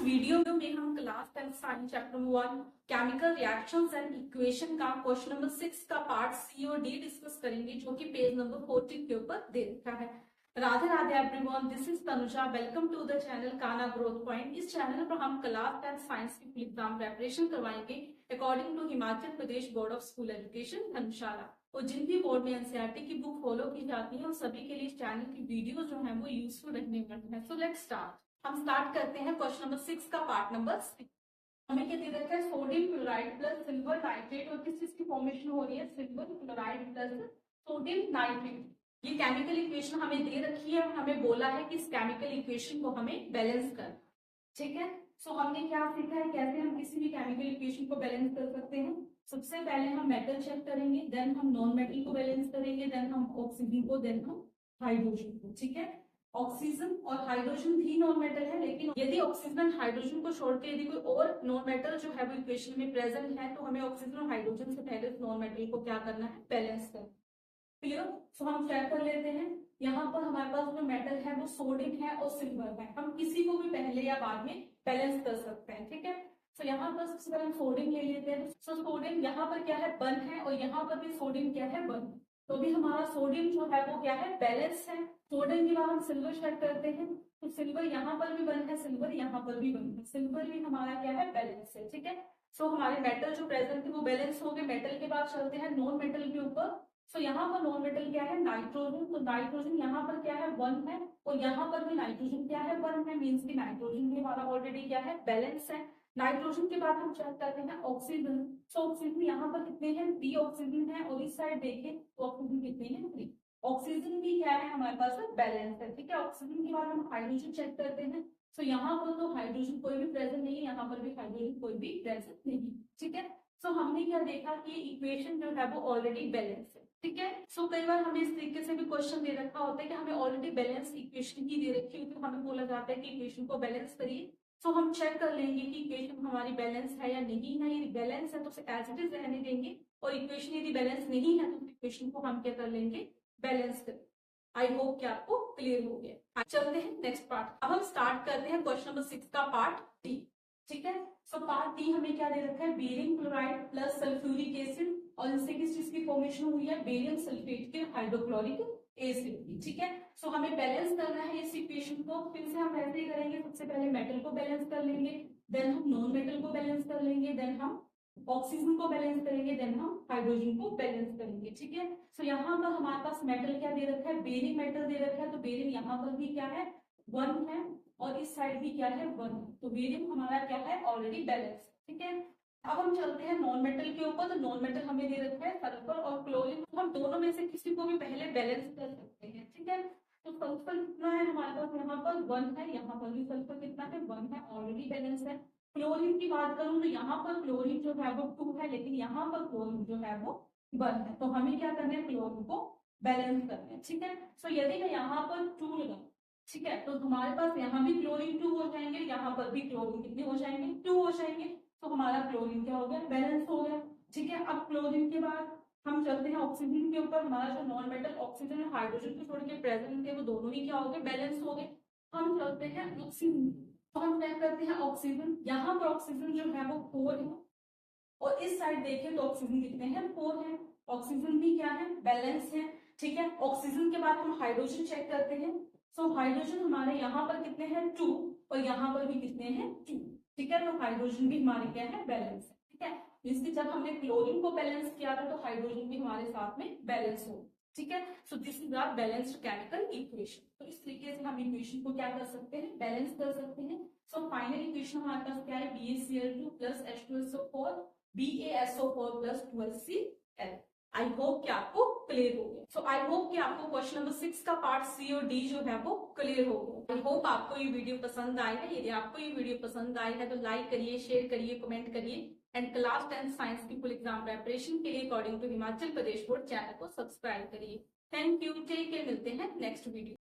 इस वीडियो में हम class 10 science chapter 1 chemical reactions and equation का क्वेश्चन नंबर 6 का पार्ट सी और डी डिस्कस करेंगे, जो कि पेज नंबर 14 के ऊपर दे रखा है। Radhe Radhe everyone, this is Tanuja. Welcome to the channel Kana growth point. इस चैनल पर हम क्लास 10 साइंस की फुल एग्जाम प्रेपरेशन करवाएंगे according to Himachal Pradesh board of school education Dharamshala. और जिन भी बोर्ड में एनसीईआरटी की बुक फॉलो की जाती है उन सभी के लिए इस चैनल की वीडियो जो है वो यूजफुल रहने वाली है। So let's start. हम स्टार्ट करते हैं क्वेश्चन नंबर 6 का पार्ट नंबर 6। हमें क्या दे रखा है, sodium chloride plus silver nitrate, और किस चीज की फॉर्मेशन हो रही है, silver chloride plus sodium nitrate. ये केमिकल इक्वेशन हमें दे रखी है और हमें बोला है कि इस केमिकल इक्वेशन को हमें बैलेंस कर। ठीक है, सो हमने क्या सीखा है, कैसे हम किसी भी केमिकल इक्वेशन को बैलेंस कर सकते हैं। सबसे पहले हम मेटल चेक करेंगे, देन हम नॉन मेटल को बैलेंस करेंगे, देन हम ऑक्सीजन को, देन हम हाइड्रोजन को। ठीक है, ऑक्सीजन और हाइड्रोजन भी नॉन मेटल है, लेकिन यदि ऑक्सीजन हाइड्रोजन को छोड़ के यदि कोई और नॉन मेटल जो है वो इक्वेशन में प्रेजेंट है तो हमें ऑक्सीजन और हाइड्रोजन से पहले नॉन मेटल को क्या करना है, बैलेंस करना। क्लियर? सो हम चेक कर लेते हैं। यहाँ पर हमारे पास जो मेटल है वो सोडियम है और सिल्वर है। हम किसी को भी पहले या बाद में बैलेंस कर सकते हैं। ठीक है, तो यहाँ पर सबसे पहले हम सोडियम ले लेते हैं। सो सोडियम यहाँ पर क्या है, वन है, और यहाँ पर भी सोडियम क्या है, वन। तो भी हमारा सोडियम जो है वो क्या है, बैलेंस है। सोडियम के बाद हम सिल्वर चेक करते हैं, तो सिल्वर यहाँ पर भी वन है, सिल्वर यहाँ पर भी वन है, सिल्वर भी हमारा क्या है, बैलेंस है। ठीक है, सो हमारे मेटल जो प्रेजेंट थे वो बैलेंस हो गए। मेटल के बाद चलते हैं नॉन मेटल के ऊपर। सो यहाँ पर नॉन मेटल क्या है, नाइट्रोजन। तो नाइट्रोजन यहाँ पर क्या है, वन है, और यहाँ पर भी नाइट्रोजन क्या है, वन है। मीन्स की नाइट्रोजन भी हमारा ऑलरेडी क्या है, बैलेंस है। नाइट्रोजन के बाद हम चेक करते हैं ऑक्सीजन। सो ऑक्सीजन यहाँ पर कितने हैं, 3 ऑक्सीजन है, और इस साइड देखें तो ऑक्सीजन कितने हैं, 3। ऑक्सीजन भी क्या है हमारे पास, बैलेंस है। ठीक है, ऑक्सीजन के बाद हम हाइड्रोजन चेक करते हैं। सो यहाँ पर तो हाइड्रोजन कोई भी प्रेजेंट नहीं है, यहाँ पर भी हाइड्रोजन कोई भी प्रेजेंट नहीं। ठीक है, सो हमने क्या देखा कि इक्वेशन जो है वो ऑलरेडी बैलेंस है। ठीक है, सो कई बार हमें इस तरीके से भी क्वेश्चन दे रखा होता है कि हमें ऑलरेडी बैलेंस इक्वेशन की दे रखी होती है, तो हमें बोला जाता है कि इक्वेशन को बैलेंस करिए। सो हम चेक कर लेंगे कि इक्वेशन हमारी बैलेंस है या नहीं है। यदि बैलेंस है तो उसे एज इट इज रहने देंगे, और इक्वेशन यदि बैलेंस नहीं है तो इक्वेशन को हम क्या कर लेंगे, बैलेंस कर। आई होप कि आपको क्लियर हो गया। चलते हैं नेक्स्ट पार्ट। अब हम स्टार्ट करते हैं क्वेश्चन नंबर 6 का पार्ट डी। ठीक है, सो पार्ट डी हमें क्या दे रखा है, barium chloride plus sulphuric acid, और इससे किस चीज की फॉर्मेशन हुई है, बेरियम सल्फेट के हाइड्रोक्लोरिक एसिड की। ठीक है, सो हमें बैलेंस करना है इस इक्वेशन को। फिर से हम ऐसे ही करेंगे, सबसे पहले मेटल को बैलेंस कर लेंगे, देन हम नॉन मेटल को बैलेंस कर लेंगे, देन हम ऑक्सीजन को बैलेंस करेंगे, देन हम हाइड्रोजन को बैलेंस करेंगे। ठीक है, सो यहाँ पर हमारे पास मेटल क्या दे रखा है, बेरियम मेटल दे रखा है, तो बेरियम यहाँ पर भी क्या है, वन है, और इस साइड भी क्या है, वन। तो बेरियम हमारा क्या है, ऑलरेडी बैलेंस। ठीक है, अब हम चलते हैं नॉन मेटल के ऊपर। तो नॉन मेटल हमें दे रखा है सल्फर और क्लोरीन। तो हम दोनों में से किसी को भी पहले बैलेंस कर सकते हैं। ठीक है, तो सल्फर कितना है हमारे पास, यहाँ पर वन है, यहाँ पर भी सल्फर कितना है, वन है, ऑलरेडी बैलेंस है। क्लोरीन की बात करूं तो यहाँ पर क्लोरीन जो है वो 2 है, लेकिन यहाँ पर क्लोरीन जो है वो 1 है। तो हमें क्या करना है, क्लोरीन को बैलेंस करना है। ठीक है, सो यदि मैं यहाँ पर 2 लगाऊं, ठीक है, तो हमारे पास यहाँ भी क्लोरीन 2 हो जाएंगे, यहाँ पर भी क्लोरीन कितने हो जाएंगे, 2 हो जाएंगे। तो हमारा क्लोरीन क्या हो गया, बैलेंस हो गया। ठीक है, अब क्लोरीन के बाद हम चलते हैं ऑक्सीजन के ऊपर। हमारा जो नॉन मेटल ऑक्सीजन और हाइड्रोजन को छोड़ के प्रेजेंट थे वो दोनों ही क्या हो गए, बैलेंस हो गए। हम चलते हैं ऑक्सीजन, तो हम चेक करते हैं ऑक्सीजन। यहाँ पर ऑक्सीजन जो है वो 4 है, और इस साइड देखें तो ऑक्सीजन कितने हैं, 4 है। ऑक्सीजन भी क्या है, बैलेंस है। ठीक है, ऑक्सीजन के बाद हम हाइड्रोजन चेक करते हैं। सो हाइड्रोजन हमारे यहाँ पर कितने हैं, 2, और यहाँ पर भी कितने हैं, 2। ठीक है, तो हाइड्रोजन भी हमारे क्या है, बैलेंस है। ठीक है, इसलिए जब हमने क्लोरीन को बैलेंस किया था तो हाइड्रोजन भी हमारे साथ में बैलेंस हो। ठीक है, so this is our balanced chemical equation. तो इस तरीके से हम इक्वेशन को क्या कर सकते हैं, बैलेंस कर सकते हैं। सो फाइनल इक्वेशन हमारे पास क्या है, BaCl2 plus H2SO4 BaSO4 plus 12Cl। I hope कि आपको क्लियर हो गया। सो आई होप कि आपको क्वेश्चन नंबर 6 का पार्ट सी और डी जो है वो क्लियर हो गया। आई होप आपको ये वीडियो पसंद आई है। यदि आपको ये वीडियो पसंद आई है तो लाइक करिए, शेयर करिए, कमेंट करिए, एंड क्लास 10 साइंस की फुल एग्जाम प्रेपरेशन के लिए according to Himachal Pradesh board channel को सब्सक्राइब करिए। थैंक यू, टेक केयर, मिलते हैं नेक्स्ट वीडियो।